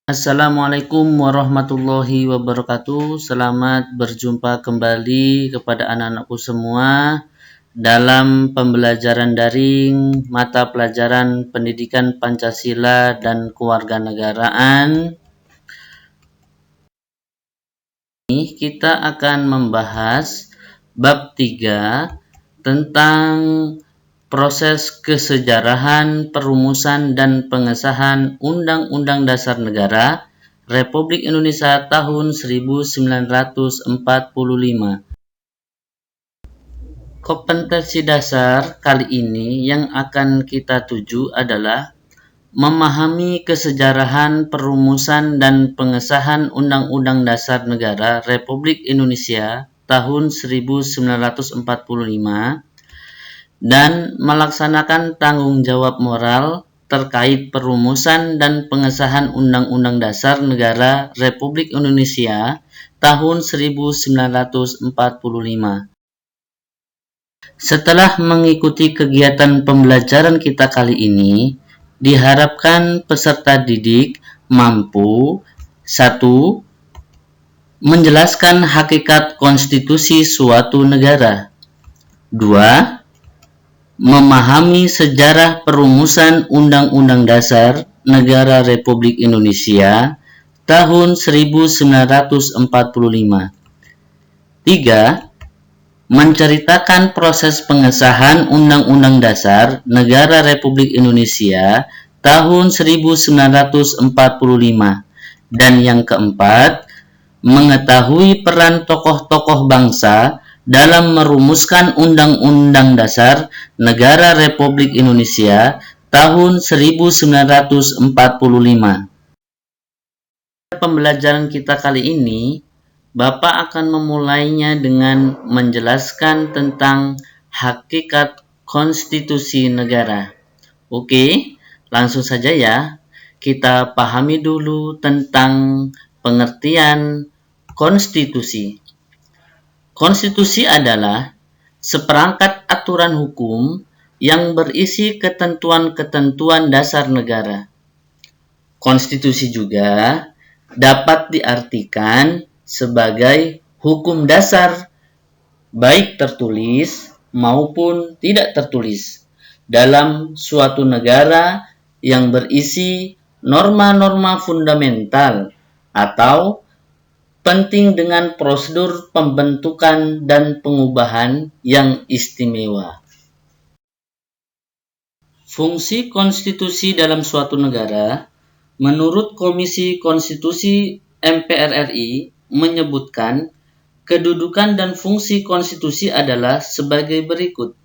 Assalamualaikum warahmatullahi wabarakatuh. Selamat berjumpa kembali kepada anak-anakku semua dalam pembelajaran daring mata pelajaran Pendidikan Pancasila dan Kewarganegaraan. Kita akan membahas bab 3 tentang proses kesejarahan perumusan dan pengesahan Undang-Undang Dasar Negara Republik Indonesia tahun 1945. Kompetensi dasar kali ini yang akan kita tuju adalah memahami kesejarahan perumusan dan pengesahan Undang-Undang Dasar Negara Republik Indonesia tahun 1945 dan melaksanakan tanggung jawab moral terkait perumusan dan pengesahan Undang-Undang Dasar Negara Republik Indonesia tahun 1945. Setelah mengikuti kegiatan pembelajaran kita kali ini, diharapkan peserta didik mampu 1. Menjelaskan hakikat konstitusi suatu negara. 2. Memahami sejarah perumusan Undang-Undang Dasar Negara Republik Indonesia tahun 1945. 3. Menceritakan proses pengesahan Undang-Undang Dasar Negara Republik Indonesia tahun 1945. Dan yang keempat, mengetahui peran tokoh-tokoh bangsa dalam merumuskan Undang-Undang Dasar Negara Republik Indonesia tahun 1945. Pembelajaran kita kali ini, Bapak akan memulainya dengan menjelaskan tentang hakikat konstitusi negara. Oke, langsung saja ya. Kita pahami dulu tentang pengertian konstitusi. Konstitusi adalah seperangkat aturan hukum yang berisi ketentuan-ketentuan dasar negara. Konstitusi juga dapat diartikan sebagai hukum dasar, baik tertulis maupun tidak tertulis, dalam suatu negara yang berisi norma-norma fundamental atau penting dengan prosedur pembentukan dan pengubahan yang istimewa. Fungsi konstitusi dalam suatu negara, menurut Komisi Konstitusi MPR RI, menyebutkan kedudukan dan fungsi konstitusi adalah sebagai berikut.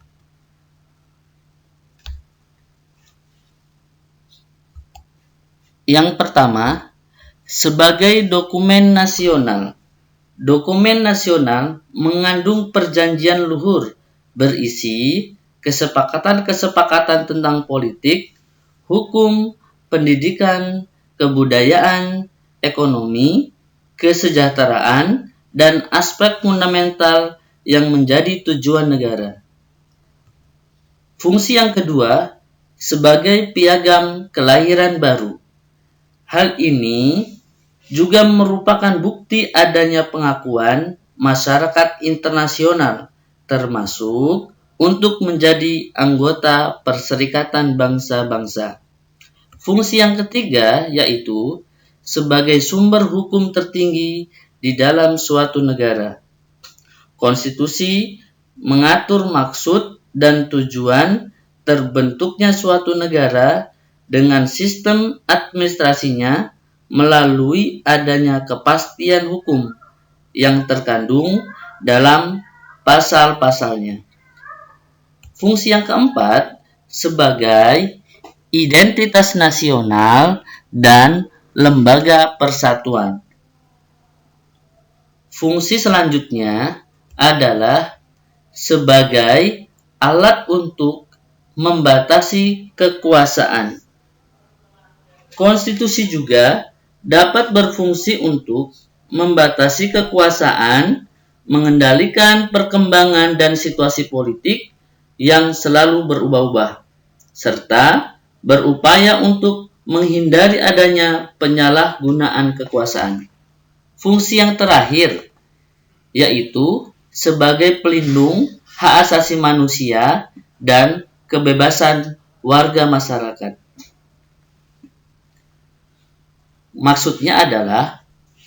Yang pertama, sebagai dokumen nasional. Dokumen nasional mengandung perjanjian luhur berisi kesepakatan-kesepakatan tentang politik, hukum, pendidikan, kebudayaan, ekonomi, kesejahteraan, dan aspek fundamental yang menjadi tujuan negara. Fungsi yang kedua, sebagai piagam kelahiran baru. Hal ini juga merupakan bukti adanya pengakuan masyarakat internasional, termasuk untuk menjadi anggota Perserikatan Bangsa-Bangsa. Fungsi yang ketiga yaitu sebagai sumber hukum tertinggi di dalam suatu negara. Konstitusi mengatur maksud dan tujuan terbentuknya suatu negara dengan sistem administrasinya melalui adanya kepastian hukum yang terkandung dalam pasal-pasalnya. Fungsi yang keempat sebagai identitas nasional dan lembaga persatuan. Fungsi selanjutnya adalah sebagai alat untuk membatasi kekuasaan. Konstitusi juga dapat berfungsi untuk membatasi kekuasaan, mengendalikan perkembangan dan situasi politik yang selalu berubah-ubah, serta berupaya untuk menghindari adanya penyalahgunaan kekuasaan. Fungsi yang terakhir yaitu sebagai pelindung hak asasi manusia dan kebebasan warga masyarakat. Maksudnya adalah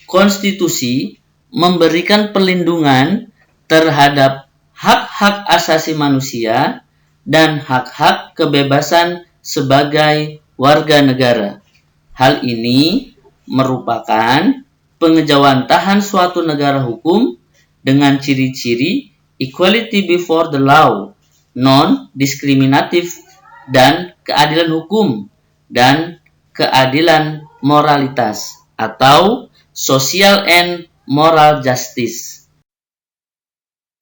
konstitusi memberikan perlindungan terhadap hak-hak asasi manusia dan hak-hak kebebasan sebagai warga negara. Hal ini merupakan pengejawantahan suatu negara hukum dengan ciri-ciri equality before the law, non-diskriminatif, dan keadilan hukum dan keadilan moralitas atau social and moral justice.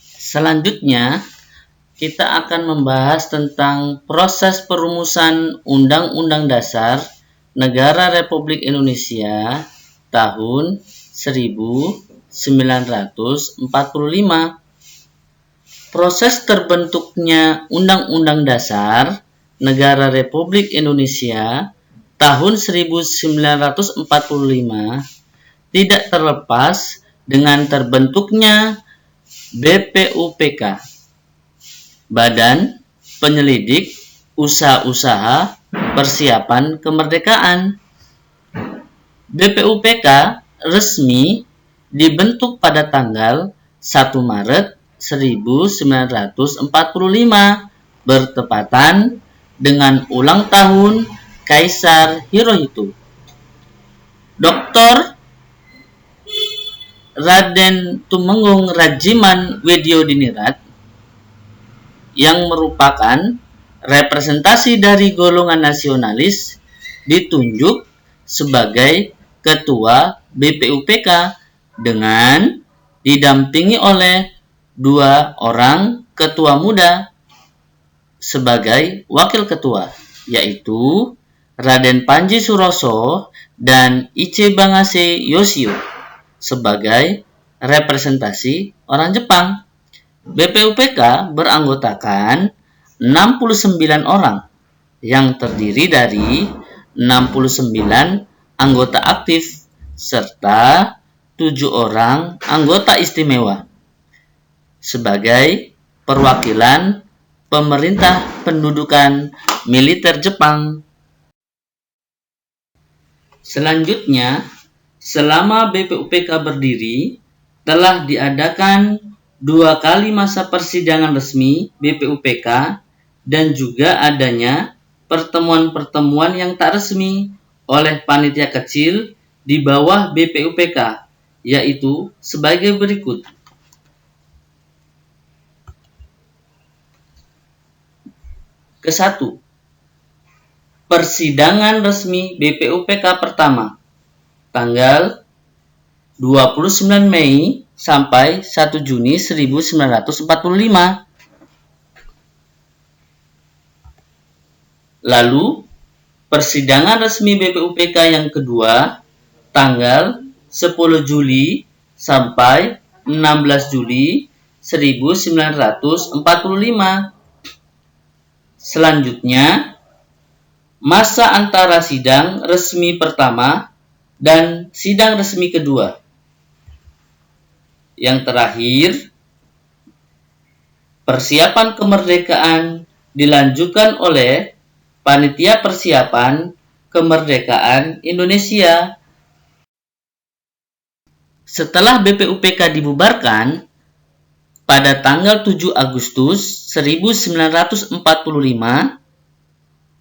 Selanjutnya, kita akan membahas tentang proses perumusan Undang-Undang Dasar Negara Republik Indonesia tahun 1945. Proses terbentuknya Undang-Undang Dasar Negara Republik Indonesia tahun 1945 tidak terlepas dengan terbentuknya BPUPK, Badan Penyelidik Usaha-Usaha Persiapan Kemerdekaan. BPUPK resmi dibentuk pada tanggal 1 Maret 1945 bertepatan dengan ulang tahun Kaisar Hirohito. Dr. Raden Tumenggung Rajiman Widyodinirat yang merupakan representasi dari golongan nasionalis ditunjuk sebagai Ketua BPUPK dengan didampingi oleh 2 orang ketua muda sebagai wakil ketua, yaitu Raden Panji Suroso dan Iche Bangase Yoshio sebagai representasi orang Jepang. BPUPK beranggotakan 69 orang yang terdiri dari 69 anggota aktif serta 7 orang anggota istimewa sebagai perwakilan pemerintah pendudukan militer Jepang. Selanjutnya, selama BPUPK berdiri, telah diadakan 2 kali masa persidangan resmi BPUPK dan juga adanya pertemuan-pertemuan yang tak resmi oleh panitia kecil di bawah BPUPK, yaitu sebagai berikut. Ke-1. Persidangan resmi BPUPK pertama, tanggal 29 Mei sampai 1 Juni 1945. Lalu, persidangan resmi BPUPK yang kedua, tanggal 10 Juli sampai 16 Juli 1945. Selanjutnya, masa antara sidang resmi pertama dan sidang resmi kedua. Yang terakhir, persiapan kemerdekaan dilanjutkan oleh Panitia Persiapan Kemerdekaan Indonesia. Setelah BPUPK dibubarkan pada tanggal 7 Agustus 1945,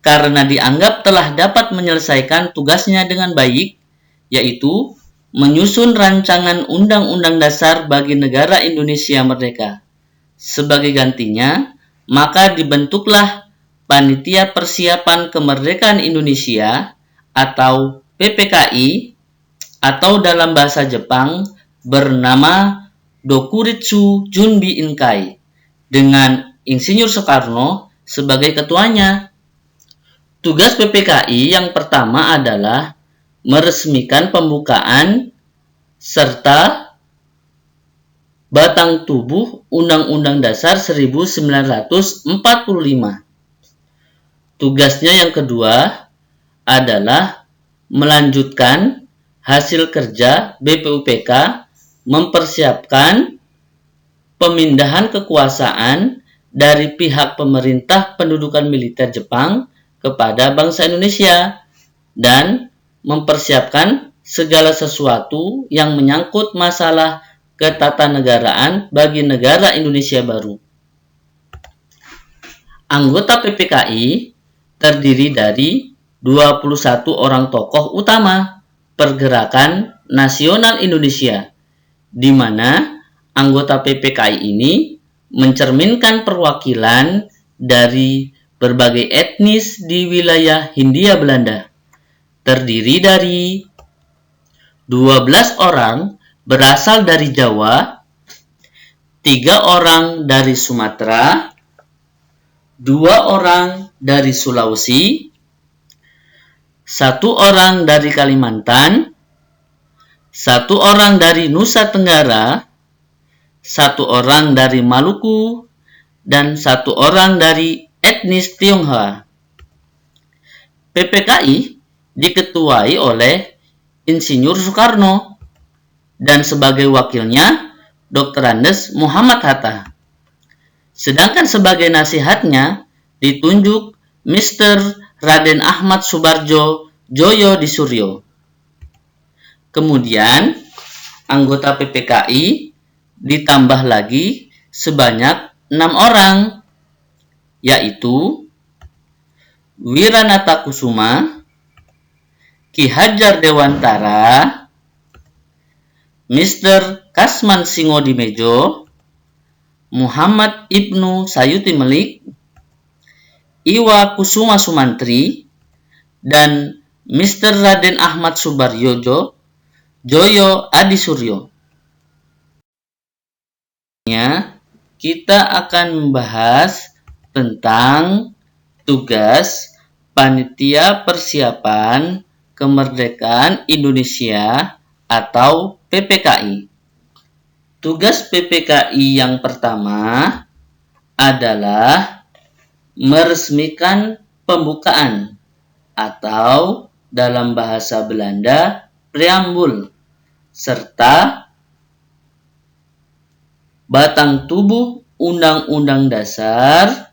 karena dianggap telah dapat menyelesaikan tugasnya dengan baik, yaitu menyusun rancangan Undang-Undang Dasar bagi negara Indonesia Merdeka. Sebagai gantinya, maka dibentuklah Panitia Persiapan Kemerdekaan Indonesia atau PPKI, atau dalam bahasa Jepang bernama Dokuritsu Junbi Inkai, dengan Insinyur Soekarno sebagai ketuanya. Tugas PPKI yang pertama adalah meresmikan pembukaan serta batang tubuh Undang-Undang Dasar 1945. Tugasnya yang kedua adalah melanjutkan hasil kerja BPUPK mempersiapkan pemindahan kekuasaan dari pihak pemerintah pendudukan militer Jepang kepada bangsa Indonesia dan mempersiapkan segala sesuatu yang menyangkut masalah ketatanegaraan bagi negara Indonesia baru. Anggota PPKI terdiri dari 21 orang tokoh utama Pergerakan Nasional Indonesia, di mana anggota PPKI ini mencerminkan perwakilan dari berbagai etnis di wilayah Hindia Belanda. Terdiri dari 12 orang berasal dari Jawa, 3 orang dari Sumatera, 2 orang dari Sulawesi, 1 orang dari Kalimantan, 1 orang dari Nusa Tenggara, 1 orang dari Maluku, dan 1 orang dari etnis Tionghoa. PPKI diketuai oleh Insinyur Soekarno dan sebagai wakilnya Dr. Andes Muhammad Hatta. Sedangkan sebagai nasihatnya ditunjuk Mr. Raden Ahmad Subarjo Joyo di Suryo. Kemudian anggota PPKI ditambah lagi sebanyak 6 orang, yaitu Wiranata Kusuma, Ki Hajar Dewantara, Mr. Kasman Singodimejo, Muhammad Ibnu Sayuti Melik, Iwa Kusuma Sumantri, dan Mr. Raden Ahmad Subarjo Joyo Adi Suryo. Kita akan membahas tentang tugas Panitia Persiapan Kemerdekaan Indonesia atau PPKI. Tugas PPKI yang pertama adalah meresmikan pembukaan atau dalam bahasa Belanda preambul serta batang tubuh Undang-Undang Dasar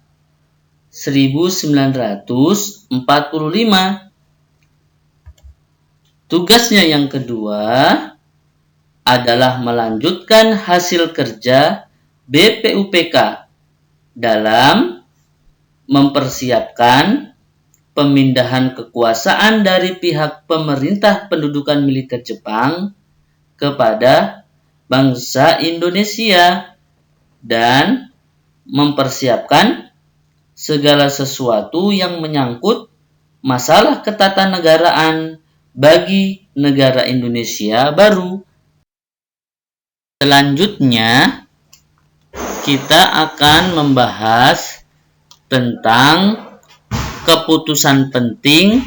1945. Tugasnya yang kedua adalah melanjutkan hasil kerja BPUPK dalam mempersiapkan pemindahan kekuasaan dari pihak pemerintah pendudukan militer Jepang kepada bangsa Indonesia dan mempersiapkan segala sesuatu yang menyangkut masalah ketatanegaraan bagi negara Indonesia baru. Selanjutnya, kita akan membahas tentang keputusan penting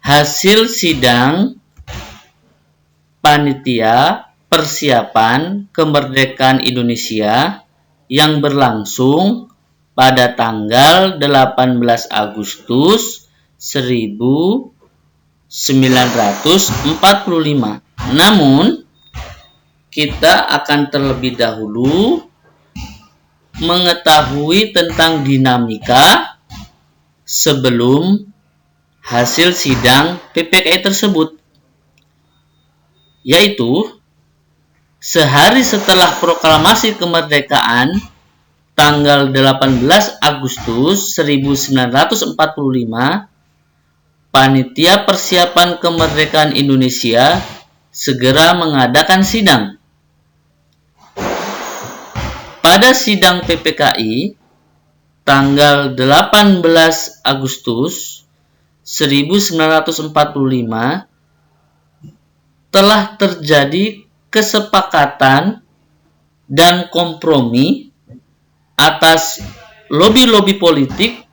hasil sidang Panitia Persiapan Kemerdekaan Indonesia yang berlangsung pada tanggal 18 Agustus 1945. Namun, kita akan terlebih dahulu mengetahui tentang dinamika sebelum hasil sidang PPKI tersebut, yaitu sehari setelah proklamasi kemerdekaan tanggal 18 Agustus 1945, Panitia Persiapan Kemerdekaan Indonesia segera mengadakan sidang. Pada sidang PPKI tanggal 18 Agustus 1945 telah terjadi kesepakatan dan kompromi atas lobi-lobi politik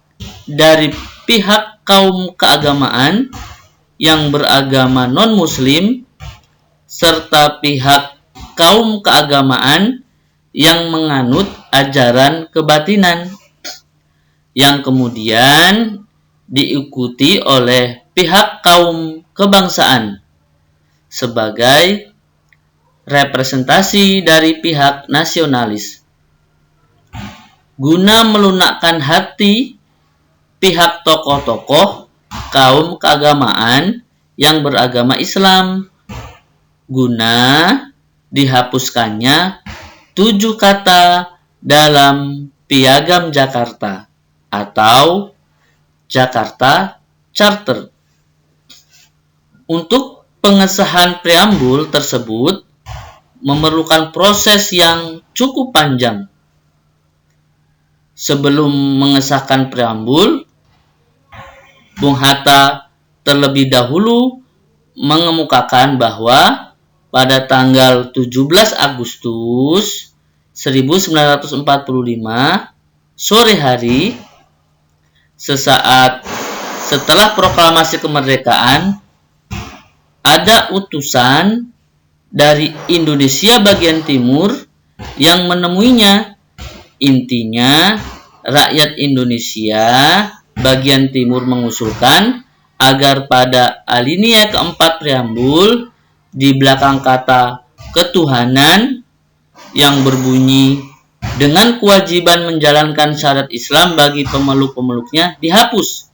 dari pihak kaum keagamaan yang beragama non-muslim serta pihak kaum keagamaan yang menganut ajaran kebatinan, yang kemudian diikuti oleh pihak kaum kebangsaan sebagai representasi dari pihak nasionalis, guna melunakkan hati pihak tokoh-tokoh kaum keagamaan yang beragama Islam, guna dihapuskannya 7 kata dalam Piagam Jakarta atau Jakarta Charter. Untuk pengesahan preambul tersebut memerlukan proses yang cukup panjang. Sebelum mengesahkan preambul, Bung Hatta terlebih dahulu mengemukakan bahwa pada tanggal 17 Agustus 1945 sore hari, sesaat setelah proklamasi kemerdekaan, ada utusan dari Indonesia bagian timur yang menemuinya. Intinya, rakyat Indonesia bagian timur mengusulkan agar pada alinea keempat preambul di belakang kata ketuhanan yang berbunyi dengan kewajiban menjalankan syariat Islam bagi pemeluk-pemeluknya dihapus.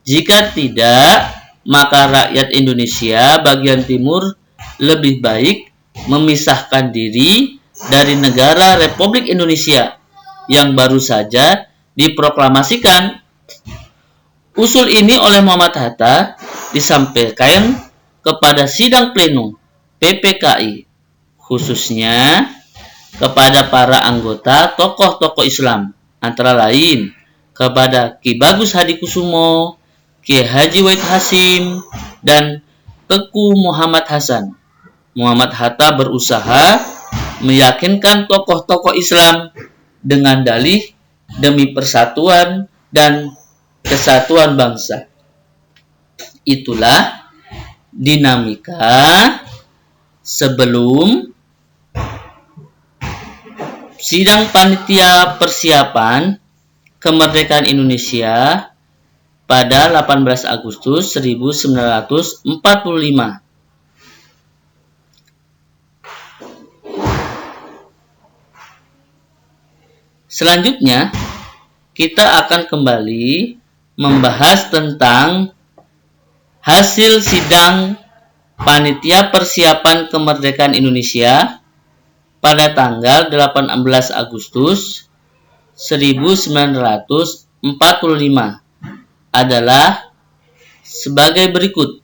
Jika tidak, maka rakyat Indonesia bagian timur lebih baik memisahkan diri dari negara Republik Indonesia yang baru saja diproklamasikan. Usul ini oleh Muhammad Hatta disampaikan kepada sidang pleno PPKI, khususnya kepada para anggota tokoh-tokoh Islam, antara lain kepada Ki Bagus Hadikusumo, Ki Haji Wahid Hasyim, dan Teku Muhammad Hasan. Muhammad Hatta berusaha meyakinkan tokoh-tokoh Islam dengan dalih demi persatuan dan kesatuan bangsa. Itulah dinamika sebelum sidang panitia persiapan kemerdekaan Indonesia pada 18 Agustus 1945. Selanjutnya, kita akan kembali membahas tentang hasil sidang panitia persiapan kemerdekaan Indonesia pada tanggal 18 Agustus 1945 adalah sebagai berikut.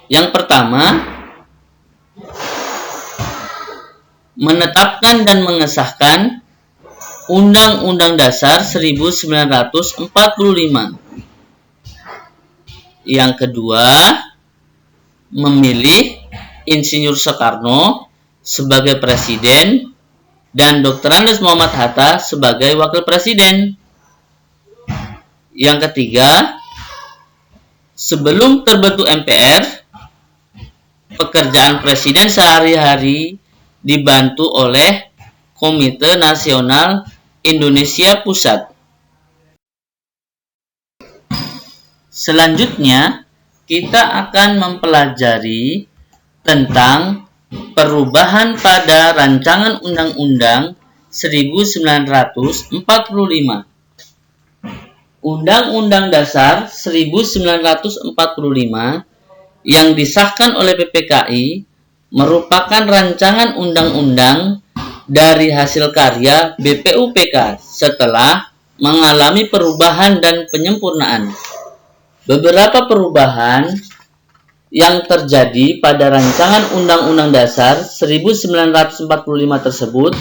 Yang pertama, menetapkan dan mengesahkan Undang-Undang Dasar 1945. Yang kedua, memilih Insinyur Soekarno sebagai presiden dan Dr. Andes Muhammad Hatta sebagai wakil presiden. Yang ketiga, sebelum terbentuk MPR, pekerjaan presiden sehari-hari dibantu oleh Komite Nasional Indonesia Pusat. Selanjutnya, kita akan mempelajari tentang perubahan pada Rancangan Undang-Undang 1945. Undang-Undang Dasar 1945 yang disahkan oleh PPKI merupakan rancangan undang-undang dari hasil karya BPUPK setelah mengalami perubahan dan penyempurnaan. Beberapa perubahan yang terjadi pada rancangan Undang-Undang Dasar 1945 tersebut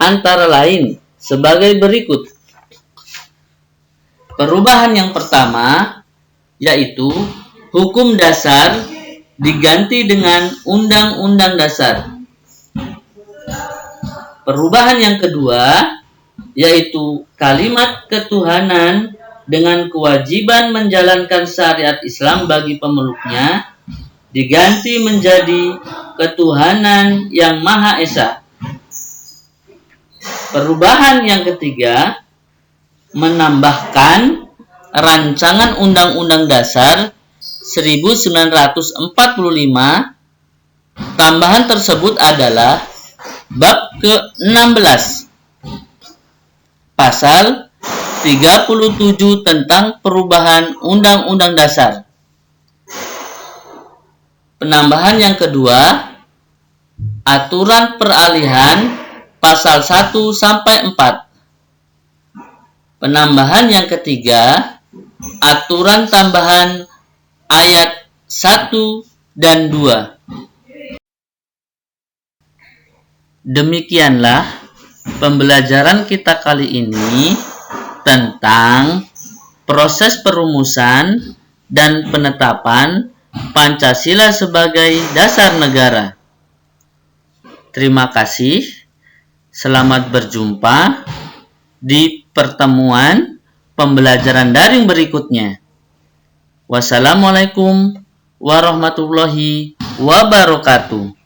antara lain sebagai berikut. Perubahan yang pertama yaitu hukum dasar diganti dengan Undang-Undang Dasar. Perubahan yang kedua yaitu kalimat ketuhanan dengan kewajiban menjalankan syariat Islam bagi pemeluknya diganti menjadi ketuhanan yang Maha Esa. Perubahan yang ketiga menambahkan Rancangan Undang-Undang Dasar 1945. Tambahan tersebut adalah bab ke-16, pasal 37 tentang perubahan Undang-Undang Dasar. Penambahan yang kedua, aturan peralihan pasal 1 sampai 4. Penambahan yang ketiga, aturan tambahan ayat 1 dan 2. Demikianlah pembelajaran kita kali ini tentang proses perumusan dan penetapan Pancasila sebagai dasar negara. Terima kasih. Selamat berjumpa di pertemuan pembelajaran daring berikutnya. Wassalamualaikum warahmatullahi wabarakatuh.